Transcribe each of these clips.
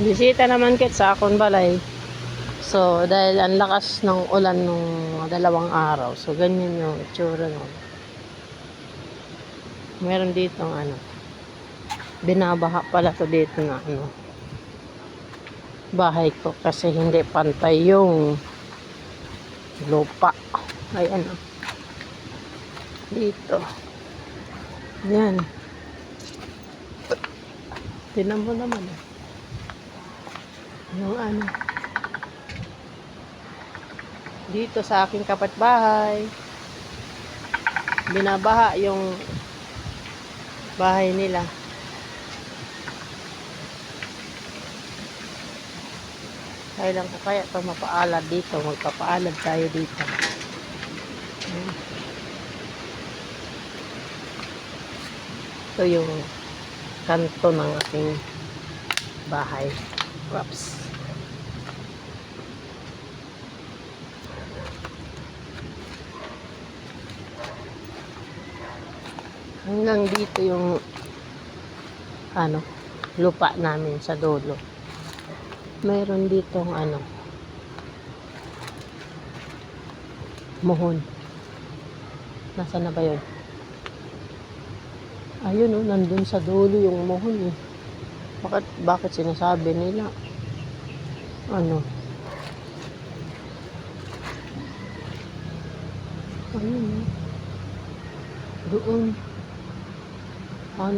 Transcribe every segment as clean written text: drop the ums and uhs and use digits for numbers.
Bisita naman kit sa akong balay. So, dahil ang lakas ng ulan nung 2 araw. So, ganyan yung itsura nun. Meron ditong binabaha pala to dito na bahay ko kasi hindi pantay yung lupa. Ayan dito. Yan. Tinan mo naman yung dito sa aking kapitbahay. Binabaha yung bahay nila. Kailan ko kaya ito mapaalad dito. Magpapaalad tayo dito. Ito yung kanto ng aking bahay. Whoops. Hanggang dito yung lupa namin sa dulo. Mayroon ditong muhon. Nasaan na ba yun? Ayun nandun sa dulo yung muhon Bakit sinasabi nila ayun doon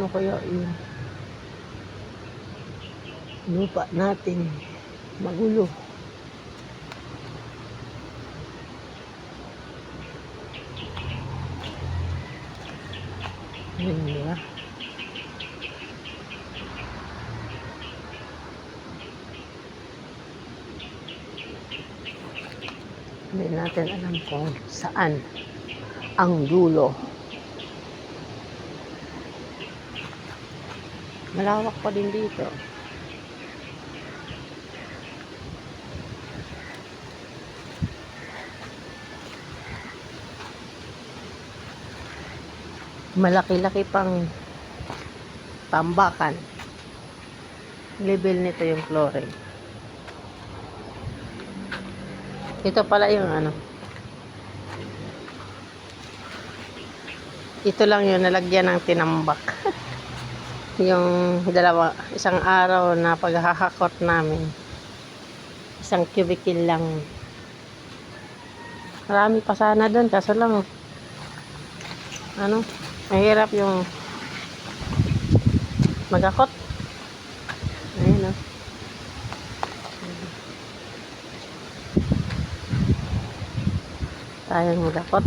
kaya yun lupa natin magulo. Yun diba? Hindi natin alam kung saan ang dulo. Malawak pa din dito. Malaki-laki pang tambakan. Level nito yung chlorine. Ito pala yung ito lang yung nalagyan ng tinambak. Yung isang araw na paghahakot namin. Isang cubicle lang. Marami pa sana doon kaso lang mahirap yung magakot. Ayun tayong magakot.